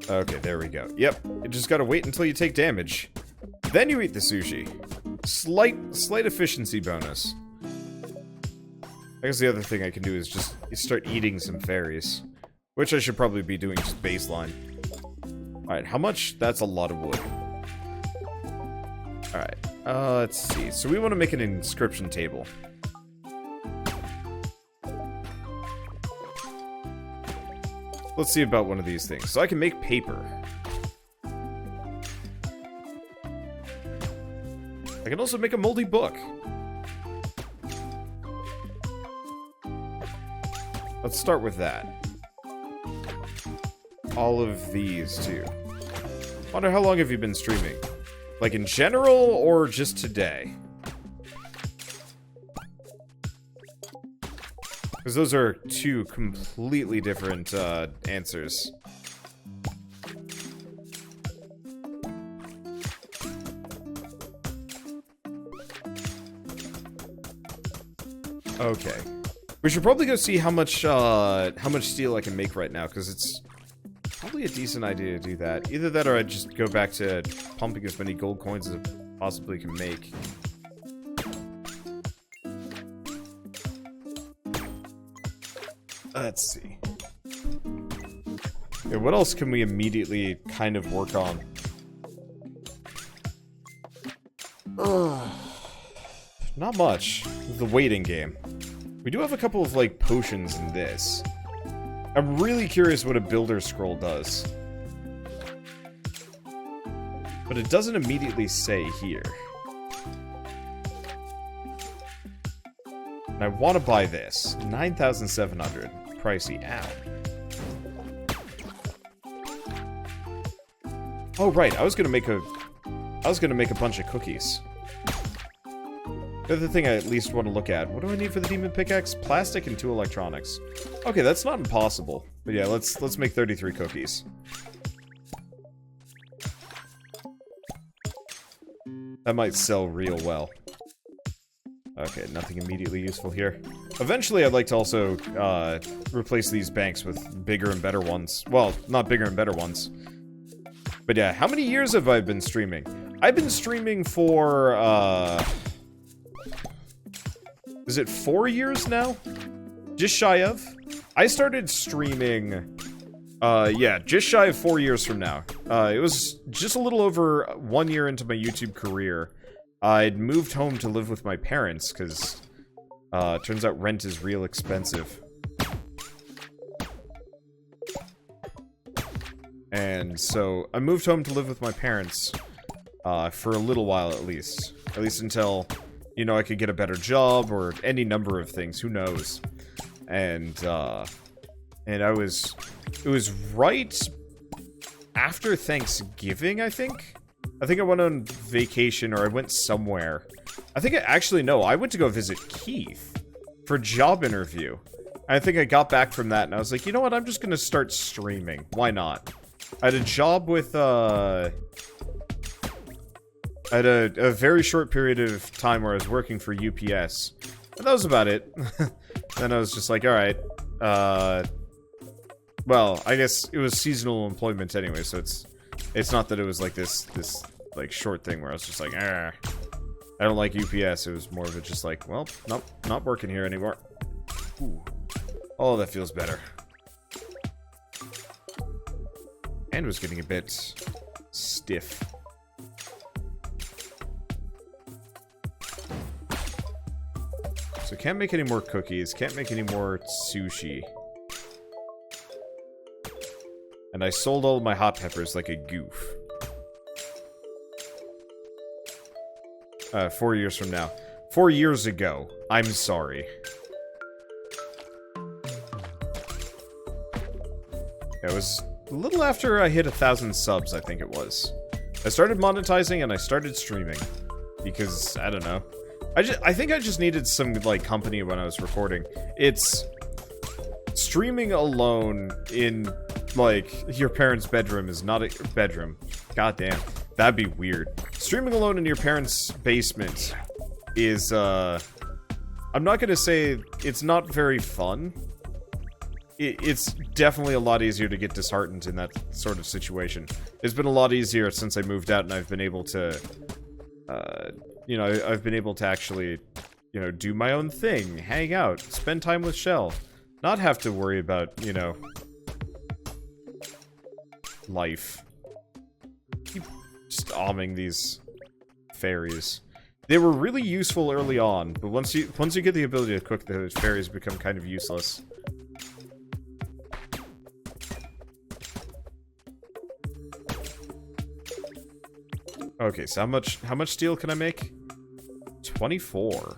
Okay, there we go. Yep, you just gotta wait until you take damage. Then you eat the sushi. Slight efficiency bonus. I guess the other thing I can do is just start eating some fairies. Which I should probably be doing just baseline. Alright, how much? That's a lot of wood. Alright, let's see. So we want to make an inscription table. Let's see about one of these things. So I can make paper. I can also make a moldy book. Let's start with that. All of these, too. Wonder how long have you been streaming? Like in general, or just today? Because those are two completely different answers. Okay. We should probably go see how much steel I can make right now, because it's probably a decent idea to do that. Either that, or I'd just go back to pumping as many gold coins as I possibly can make. Let's see. Yeah, what else can we immediately kind of work on? Not much. The waiting game. We do have a couple of, like, potions in this. I'm really curious what a builder scroll does. But it doesn't immediately say here. And I want to buy this. 9,700. Pricey. Ow. Oh, right. I was gonna make a bunch of cookies. The other thing I at least want to look at. What do I need for the demon pickaxe? Plastic and 2 electronics. Okay, that's not impossible. But yeah, let's make 33 cookies. That might sell real well. Okay, nothing immediately useful here. Eventually, I'd like to also replace these banks with bigger and better ones. Well, not bigger and better ones. But yeah, how many years have I been streaming? I've been streaming for, is it 4 years now? Just shy of? I started streaming, yeah, just shy of 4 years from now. It was just a little over 1 year into my YouTube career. I'd moved home to live with my parents, because, turns out rent is real expensive. And so, I moved home to live with my parents, for a little while at least. At least until, you know, I could get a better job, or any number of things, who knows. And it was right after Thanksgiving, I think? I think I went on vacation, or I went somewhere. I went to go visit Keith for a job interview. I think I got back from that, and I was like, you know what, I'm just gonna start streaming. Why not? I had a job with, I had a very short period of time where I was working for UPS. And that was about it. Then I was just like, alright, well, I guess it was seasonal employment anyway, so it's not that it was like this like short thing where I was just like, I don't like UPS. It was more of it just like, well, nope, not working here anymore. Ooh. Oh, that feels better. And was getting a bit stiff. So can't make any more cookies, can't make any more sushi. And I sold all of my hot peppers like a goof. 4 years from now. 4 years ago. I'm sorry. It was a little after I hit 1,000 subs, I think it was. I started monetizing and I started streaming. Because, I don't know. I think I just needed some, like, company when I was recording. It's... streaming alone in, like, your parents' bedroom is not a bedroom. God damn. That'd be weird. Streaming alone in your parents' basement is, I'm not gonna say it's not very fun. it's definitely a lot easier to get disheartened in that sort of situation. It's been a lot easier since I moved out and I've been able to, you know, I've been able to actually, you know, do my own thing, hang out, spend time with Shell, not have to worry about, you know, life. Keep just amming these fairies. They were really useful early on, but once you get the ability to cook, the fairies become kind of useless. Okay, so how much steel can I make? 24.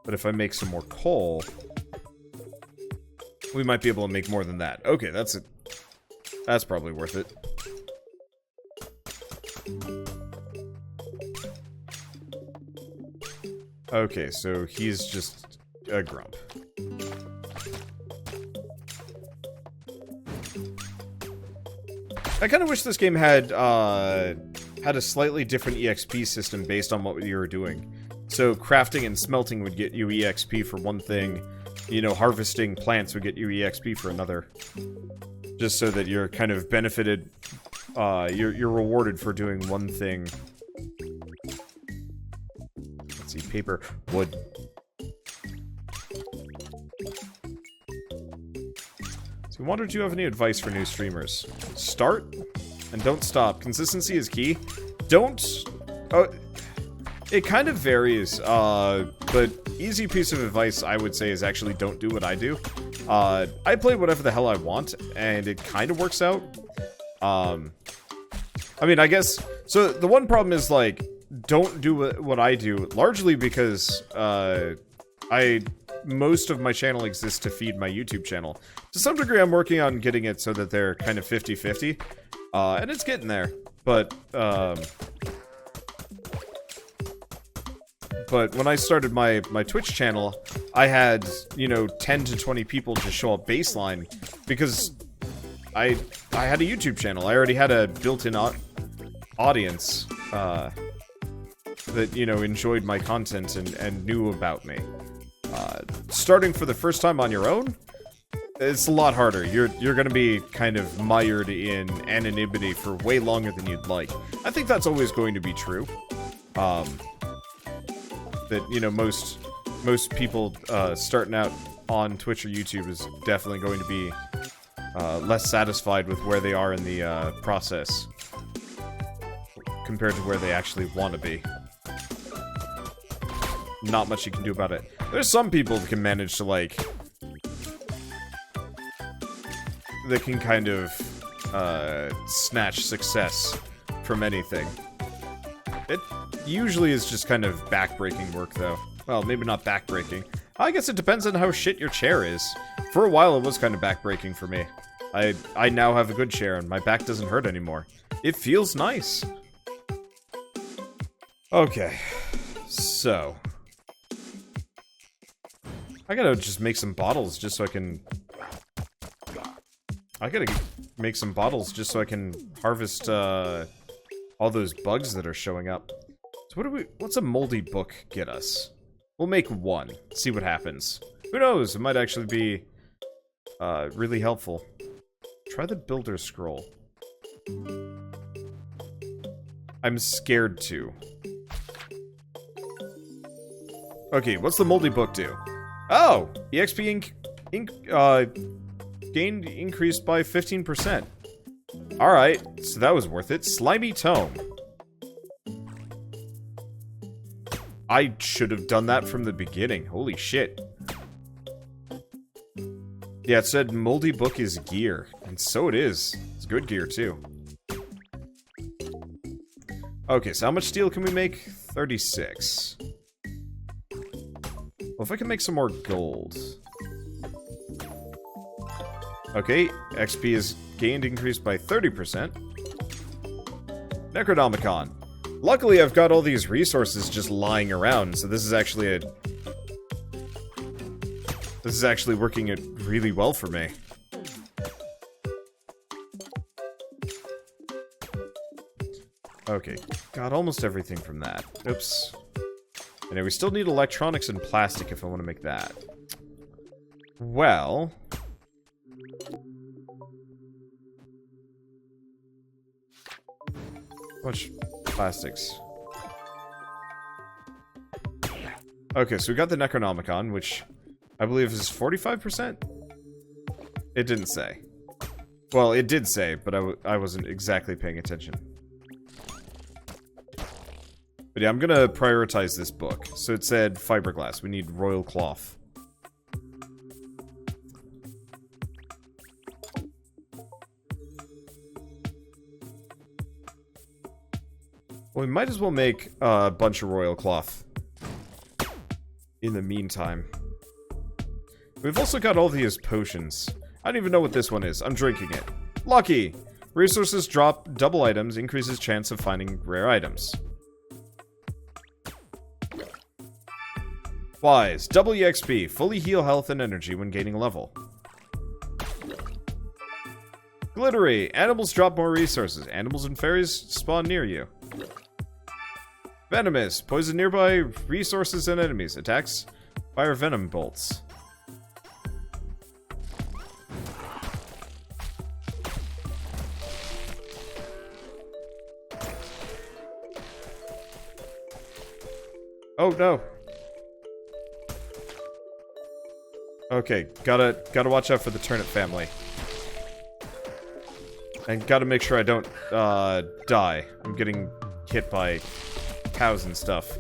But if I make some more coal, we might be able to make more than that. Okay, that's it. That's probably worth it. Okay, so he's just a grump. I kind of wish this game had had a slightly different EXP system based on what you were doing. So crafting and smelting would get you EXP for one thing, you know, harvesting plants would get you EXP for another. Just so that you're kind of benefited, you're rewarded for doing one thing. Let's see, paper, wood. So, Wander, do you have any advice for new streamers? Start and don't stop. Consistency is key. Don't. It kind of varies, but easy piece of advice I would say is actually don't do what I do. I play whatever the hell I want, and it kind of works out. I mean, I guess, so the one problem is, like, don't do what I do, largely because, most of my channel exists to feed my YouTube channel. To some degree, I'm working on getting it so that they're kind of 50-50, and it's getting there, but when I started my Twitch channel, I had, you know, 10 to 20 people just show up baseline because I had a YouTube channel. I already had a built-in audience that, you know, enjoyed my content and knew about me. Starting for the first time on your own, it's a lot harder. You're going to be kind of mired in anonymity for way longer than you'd like. I think that's always going to be true. That, you know, most people starting out on Twitch or YouTube is definitely going to be less satisfied with where they are in the process compared to where they actually want to be. Not much you can do about it. There's some people that can manage to, like, that can kind of snatch success from anything. It usually is just kind of backbreaking work, though. Well, maybe not backbreaking. I guess it depends on how shit your chair is. For a while, it was kind of backbreaking for me. I now have a good chair, and my back doesn't hurt anymore. It feels nice. Okay. So. I gotta just make some bottles just so I can... I gotta make some bottles just so I can harvest, all those bugs that are showing up. So what's a moldy book get us? We'll make one. See what happens. Who knows? It might actually be, really helpful. Try the builder scroll. I'm scared to. Okay, what's the moldy book do? Oh! EXP gained increased by 15%. Alright, so that was worth it. Slimy Tome. I should have done that from the beginning. Holy shit. Yeah, it said moldy book is gear. And so it is. It's good gear, too. Okay, so how much steel can we make? 36. Well, if I can make some more gold. Okay, XP is gained, increased by 30%. Necronomicon. Luckily, I've got all these resources just lying around, so this is actually working it really well for me. Okay, got almost everything from that. Oops. Anyway, we still need electronics and plastic if I want to make that. Well... How much plastics? Okay, so we got the Necronomicon, which I believe is 45%? It didn't say. Well, it did say, but I wasn't exactly paying attention. But yeah, I'm gonna prioritize this book. So it said fiberglass. We need royal cloth. Well, we might as well make a bunch of royal cloth. In the meantime. We've also got all these potions. I don't even know what this one is. I'm drinking it. Lucky! Resources drop double items, increases chance of finding rare items. Wise. Double EXP. Fully heal health and energy when gaining level. Glittery. Animals drop more resources. Animals and fairies spawn near you. Venomous. Poison nearby resources and enemies. Attacks. Fire venom bolts. Oh no. Okay, gotta watch out for the turnip family. And gotta make sure I don't die. I'm getting hit by cows and stuff.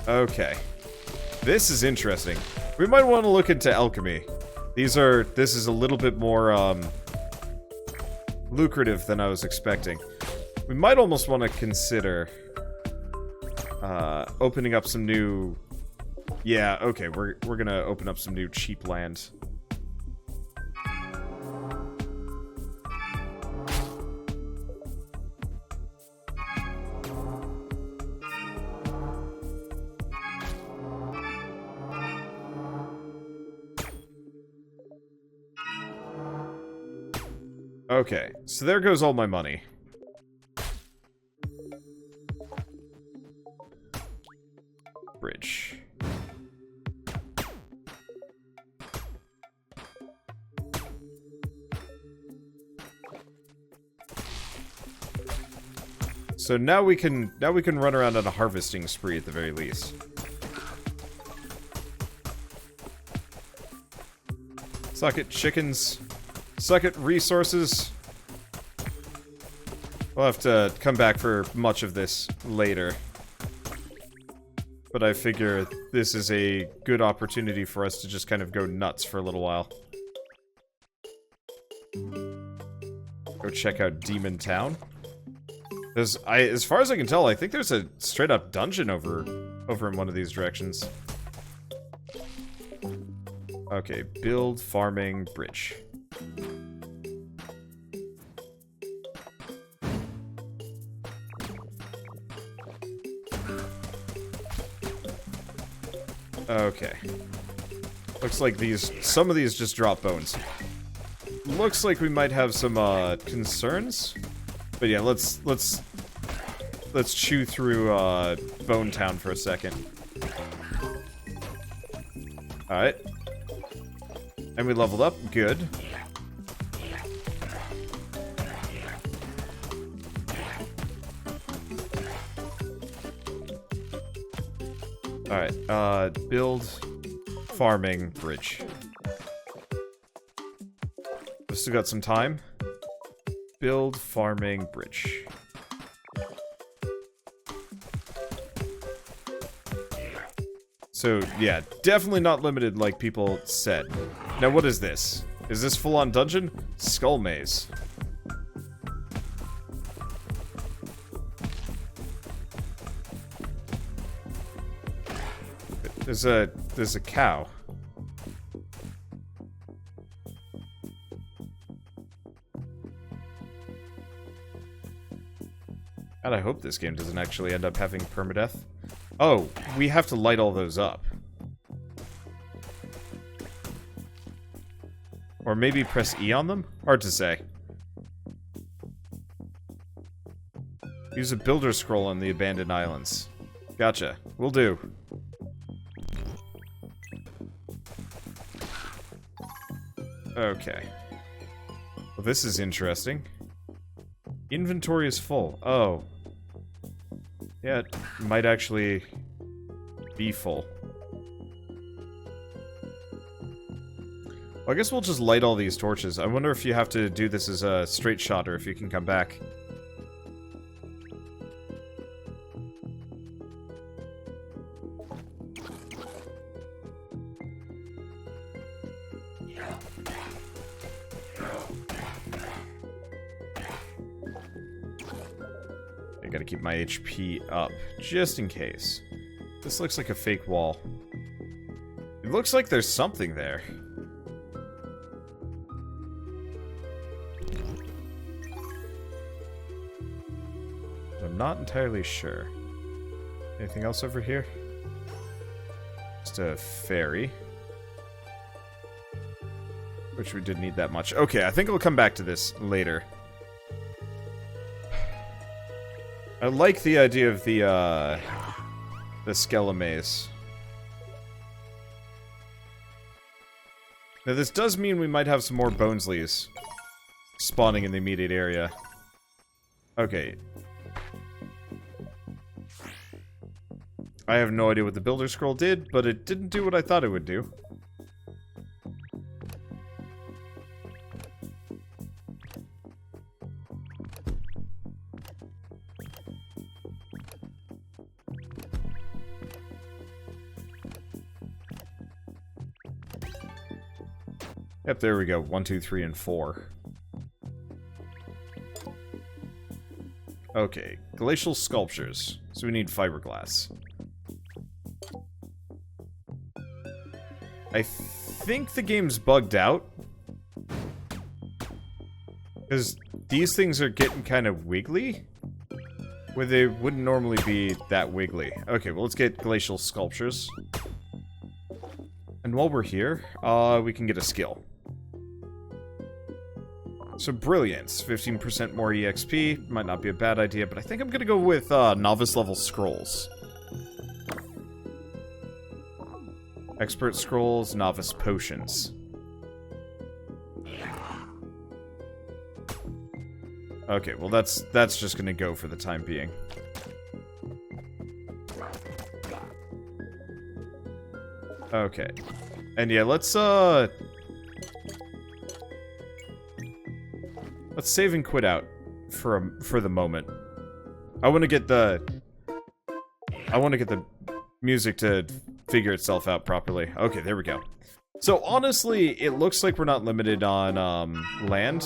Okay. This is interesting. We might want to look into alchemy. This is a little bit more lucrative than I was expecting. We might almost want to consider opening up some new... Yeah, okay, we're gonna open up some new cheap land. Okay, so there goes all my money. Bridge. So now we can run around on a harvesting spree at the very least. Suck it, chickens. Suck it, resources. We'll have to come back for much of this later. But I figure this is a good opportunity for us to just kind of go nuts for a little while. Go check out Demon Town. As far as I can tell, I think there's a straight-up dungeon over in one of these directions. Okay, build, farming, bridge. Okay. Looks like some of these just drop bones. Looks like we might have some concerns. But yeah, let's chew through Bone Town for a second. Alright. And we leveled up. Good. Alright, build, farming, bridge. We've still got some time. Build, farming, bridge. So, yeah, definitely not limited like people said. Now, what is this? Is this full-on dungeon? Skull Maze. There's a cow. God, I hope this game doesn't actually end up having permadeath. Oh, we have to light all those up. Or maybe press E on them? Hard to say. Use a builder scroll on the abandoned islands. Gotcha. Will do. Okay. Well, this is interesting. Inventory is full. Oh. Yeah, it might actually be full. Well, I guess we'll just light all these torches. I wonder if you have to do this as a straight shot or if you can come back. I gotta keep my HP up, just in case. This looks like a fake wall. It looks like there's something there. I'm not entirely sure. Anything else over here? Just a fairy. Which we didn't need that much. Okay, I think we'll come back to this later. I like the idea of the Skella maze. Now this does mean we might have some more Bonesleys spawning in the immediate area. Okay. I have no idea what the Builder Scroll did, but it didn't do what I thought it would do. Yep, there we go. 1, 2, 3, and 4. Okay, glacial sculptures. So we need fiberglass. I think the game's bugged out. Because these things are getting kind of wiggly. Where they wouldn't normally be that wiggly. Okay, well let's get glacial sculptures. And while we're here, we can get a skill. So brilliance, 15% more EXP, might not be a bad idea, but I think I'm gonna go with novice level scrolls. Expert scrolls, novice potions. Okay, well that's just gonna go for the time being. Okay. And yeah, let's save and quit out for the moment. I want to get the music to figure itself out properly. Okay, there we go. So honestly, it looks like we're not limited on land.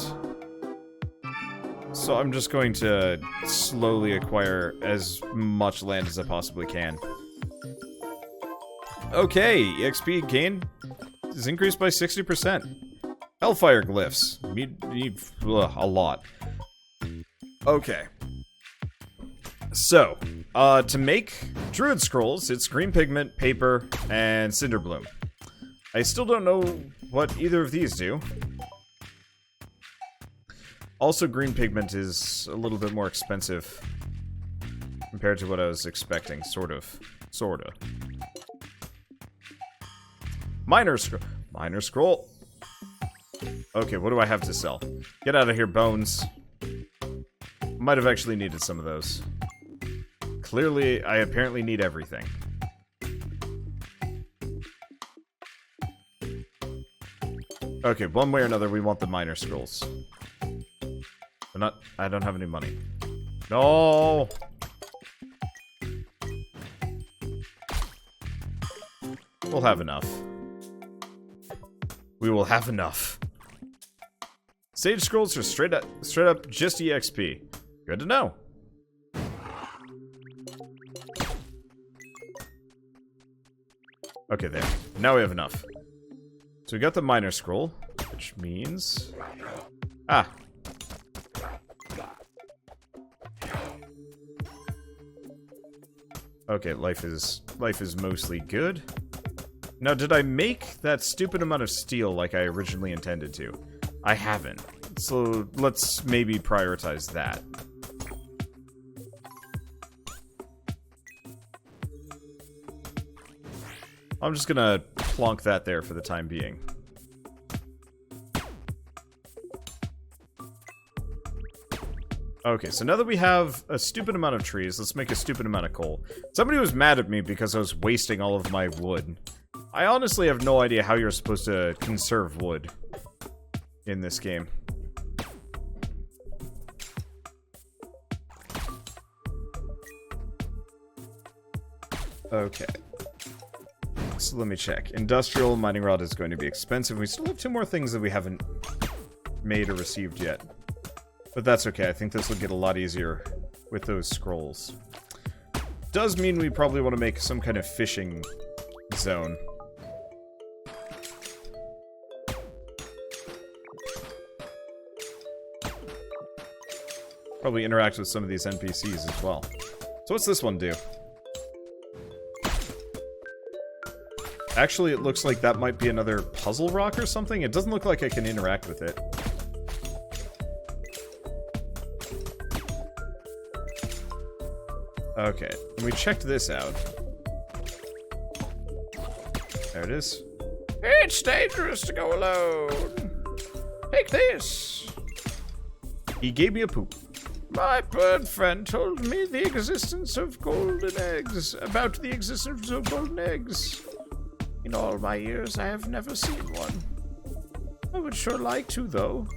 So I'm just going to slowly acquire as much land as I possibly can. Okay, EXP gain is increased by 60%. Hellfire glyphs. Need a lot. Okay. So, to make druid scrolls, it's green pigment, paper, and cinderbloom. I still don't know what either of these do. Also, green pigment is a little bit more expensive compared to what I was expecting, sorta. Minor scroll. Okay, what do I have to sell? Get out of here, bones. Might have actually needed some of those. Clearly, I apparently need everything. Okay, one way or another, we want the minor scrolls. I don't have any money. No! We'll have enough. We will have enough. Sage scrolls are straight up just EXP. Good to know. Okay, there. Now we have enough. So we got the minor scroll, which means... Ah. Okay, life is mostly good. Now, did I make that stupid amount of steel like I originally intended to? I haven't. So let's maybe prioritize that. I'm just gonna plonk that there for the time being. Okay, so now that we have a stupid amount of trees, let's make a stupid amount of coal. Somebody was mad at me because I was wasting all of my wood. I honestly have no idea how you're supposed to conserve wood in this game. Okay. So let me check. Industrial mining rod is going to be expensive. We still have 2 more things that we haven't made or received yet. But that's okay. I think this will get a lot easier with those scrolls. Does mean we probably want to make some kind of fishing zone. Probably interact with some of these NPCs as well. So what's this one do? Actually, it looks like that might be another puzzle rock or something. It doesn't look like I can interact with it. Okay, and we checked this out. There it is. It's dangerous to go alone. Take this. He gave me a poop. My bird friend told me the existence of golden eggs. About the existence of golden eggs. In all my years, I have never seen one. I would sure like to, though.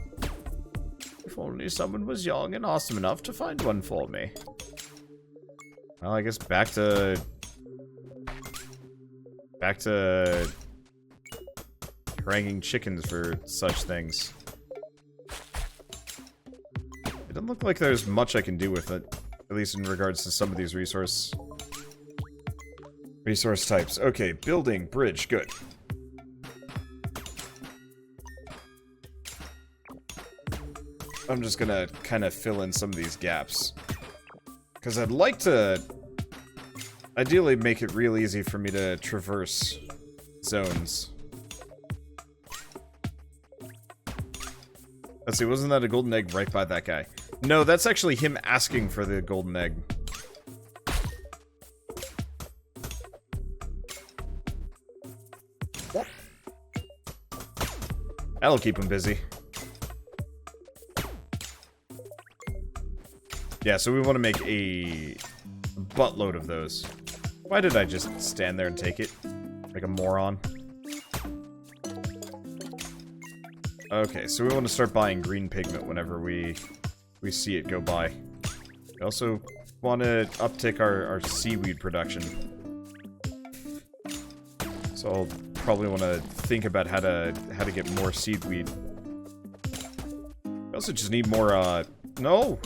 If only someone was young and awesome enough to find one for me. Well, I guess back to haranguing chickens for such things. It doesn't look like there's much I can do with it, at least in regards to some of these resource types. Okay, building, bridge, good. I'm just gonna kind of fill in some of these gaps. Because I'd like to ideally make it real easy for me to traverse zones. Let's see, wasn't that a golden egg right by that guy? No, that's actually him asking for the golden egg. That'll keep him busy. Yeah, so we want to make a buttload of those. Why did I just stand there and take it? Like a moron. Okay, so we want to start buying green pigment whenever we see it go by. We also want to uptick our seaweed production. So I'll probably want to think about how to get more seaweed. We also just need more no.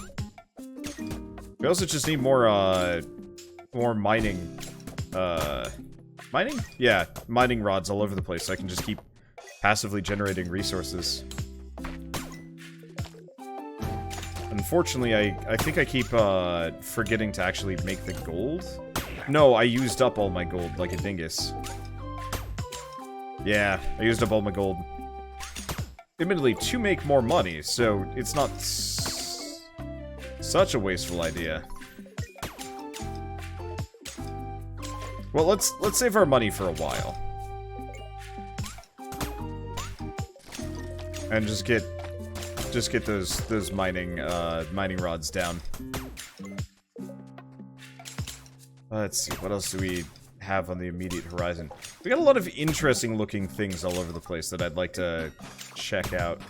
We also just need more mining mining? Yeah, mining rods all over the place so I can just keep passively generating resources. Unfortunately, I think I keep forgetting to actually make the gold. No, I used up all my gold like a dingus. Yeah, I used up all my gold. Admittedly, to make more money, so it's not such a wasteful idea. Well, let's save our money for a while. And just get those mining rods down. Let's see, what else do we have on the immediate horizon? We got a lot of interesting looking things all over the place that I'd like to check out.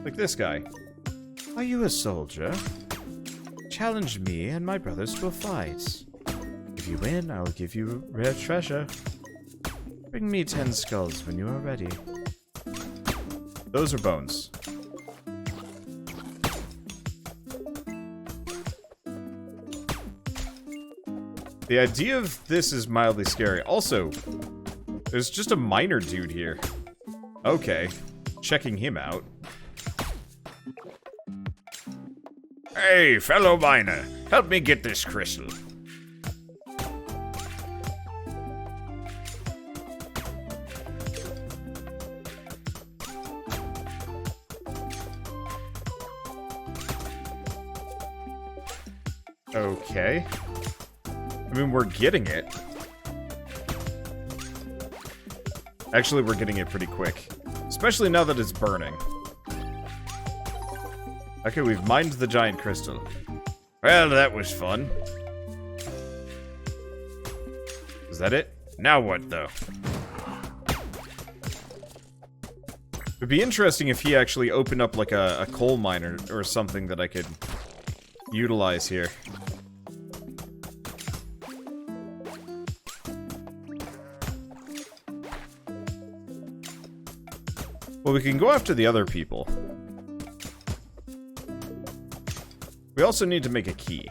Like this guy. Are you a soldier? Challenge me and my brothers to a fight. If you win, I will give you rare treasure. Bring me 10 skulls when you are ready. Those are bones. The idea of this is mildly scary. Also, there's just a miner dude here. Okay. Checking him out. Hey, fellow miner. Help me get this crystal. Okay. I mean, we're getting it. Actually, we're getting it pretty quick. Especially now that it's burning. Okay, we've mined the giant crystal. Well, that was fun. Is that it? Now what, though? It'd be interesting if he actually opened up, like, a coal mine or something that I could utilize here. Well, we can go after the other people. We also need to make a key.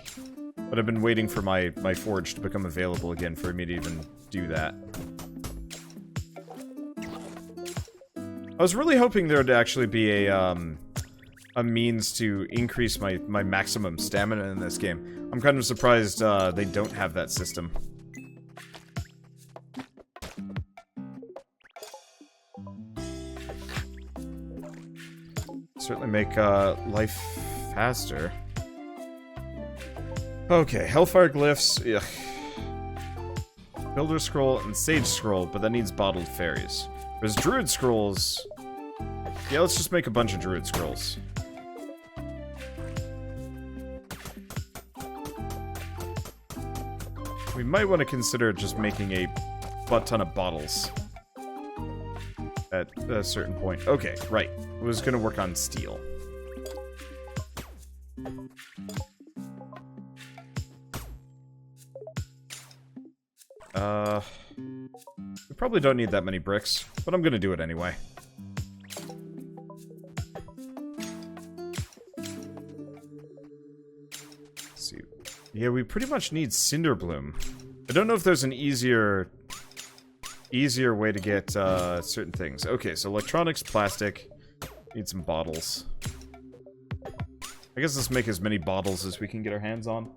But I've been waiting for my forge to become available again for me to even do that. I was really hoping there would actually be a means to increase my maximum stamina in this game. I'm kind of surprised they don't have that system. Certainly make life faster. Okay, Hellfire Glyphs. Ugh. Builder Scroll and Sage Scroll, but that needs bottled fairies. There's Druid Scrolls. Yeah, let's just make a bunch of Druid Scrolls. We might want to consider just making a butt ton of bottles. At a certain point. Okay, right. I was gonna work on steel. We probably don't need that many bricks, but I'm gonna do it anyway. Let's see. Yeah, we pretty much need Cinderbloom. I don't know if there's an easier way to get certain things. Okay, so electronics, plastic. Need some bottles. I guess let's make as many bottles as we can get our hands on.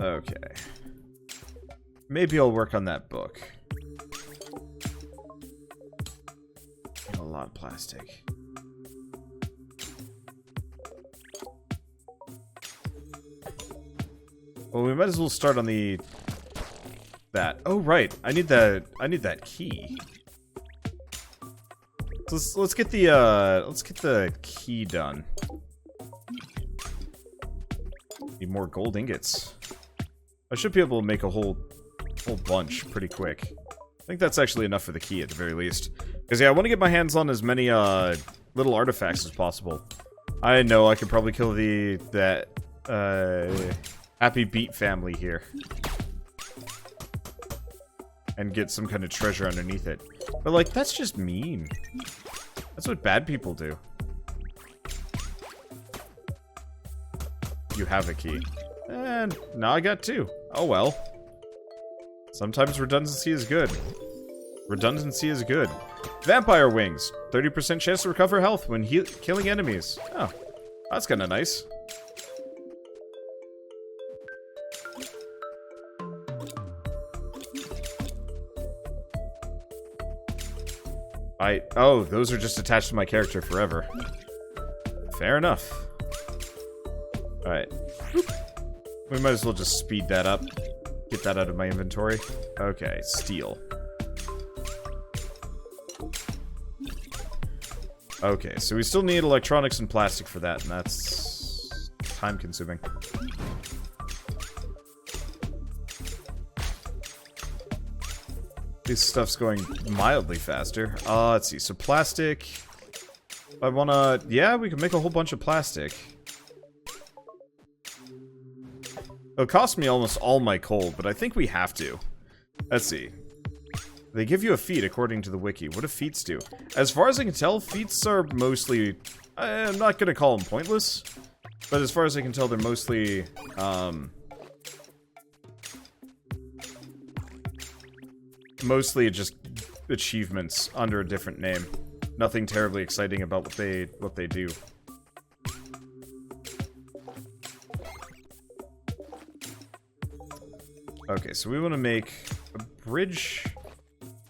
Okay. Maybe I'll work on that book. A lot of plastic. Well, we might as well start on that. Oh, right. I need that key. So let's get the key done. Need more gold ingots. I should be able to make a whole bunch pretty quick. I think that's actually enough for the key at the very least. Because yeah, I want to get my hands on as many little artifacts as possible. I know I could probably kill that Happy Beat family here. And get some kind of treasure underneath it. But like, that's just mean. That's what bad people do. You have a key. And now I got two. Oh well. Sometimes redundancy is good. Redundancy is good. Vampire wings. 30% chance to recover health when killing enemies. Oh, that's kind of nice. Oh, those are just attached to my character forever. Fair enough. Alright. We might as well just speed that up. Get that out of my inventory. Okay, steel. Okay, so we still need electronics and plastic for that, and that's time-consuming. This stuff's going mildly faster. Let's see. So plastic. I wanna... Yeah, we can make a whole bunch of plastic. It'll cost me almost all my coal, but I think we have to. Let's see. They give you a feat according to the wiki. What do feats do? As far as I can tell, feats are mostly... I'm not gonna call them pointless. But as far as I can tell, they're mostly... mostly just achievements under a different name. Nothing terribly exciting about what they do. Okay, so we want to make a bridge.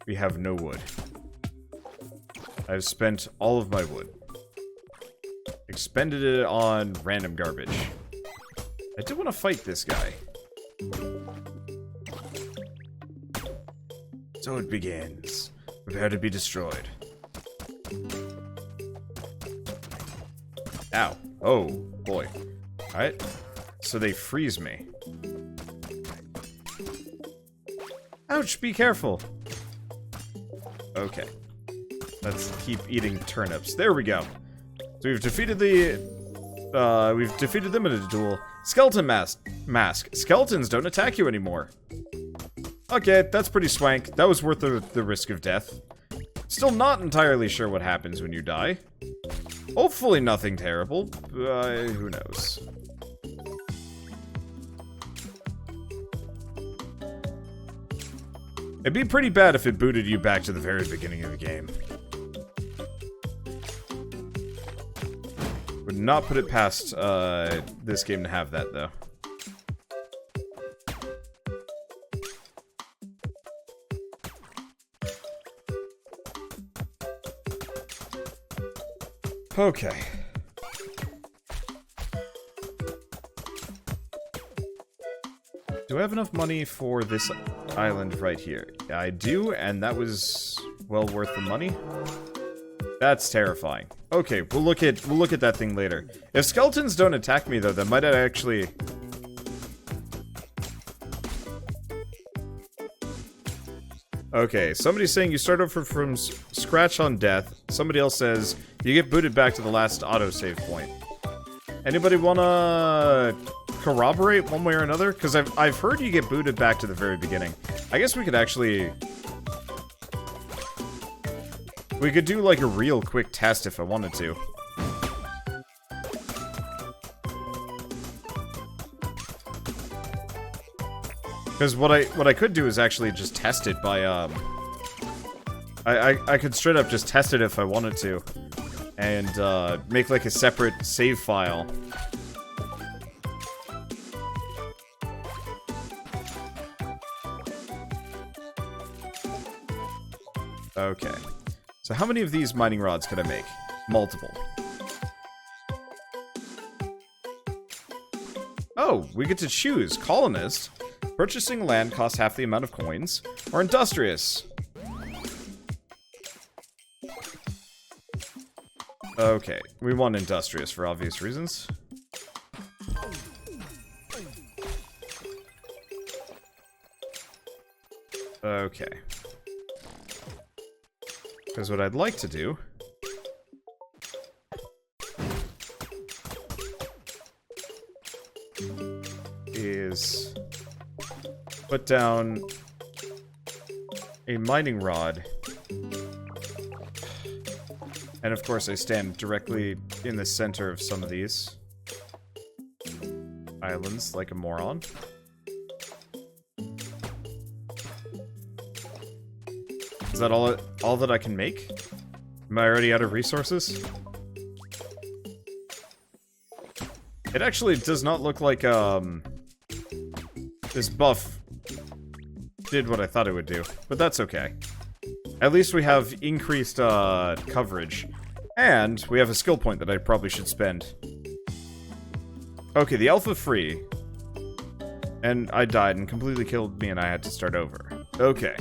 We have no wood. I've spent all of my wood. Expended it on random garbage. I do want to fight this guy. So it begins. Prepare to be destroyed. Ow. Oh, boy. Alright. So they freeze me. Ouch, be careful. Okay. Let's keep eating turnips. There we go. So we've defeated them in a duel. Skeleton mask. Skeletons don't attack you anymore. Okay, that's pretty swank. That was worth the risk of death. Still not entirely sure what happens when you die. Hopefully nothing terrible. Who knows? It'd be pretty bad if it booted you back to the very beginning of the game. Would not put it past this game to have that, though. Okay. Do I have enough money for this island right here? I do, and that was well worth the money. That's terrifying. Okay, we'll look at that thing later. If skeletons don't attack me though, then might I actually... Okay, somebody's saying you start over from scratch on death. Somebody else says you get booted back to the last autosave point. Anybody wanna corroborate one way or another? Because I've heard you get booted back to the very beginning. I guess we could actually... We could do like a real quick test if I wanted to. Because what I could do is actually just test it by I could straight up just test it if I wanted to, and make like a separate save file. Okay. So how many of these mining rods could I make? Multiple. Oh, we get to choose colonist. Purchasing land costs half the amount of coins, or industrious. Okay, we want industrious for obvious reasons. Okay. Because what I'd like to do is put down a mining rod. And of course I stand directly in the center of some of these islands like a moron. Is that all that I can make? Am I already out of resources? It actually does not look like this buff did what I thought it would do, but that's okay. At least we have increased coverage, and we have a skill point that I probably should spend. Okay, the alpha free, and I died and completely killed me and I had to start over. Okay.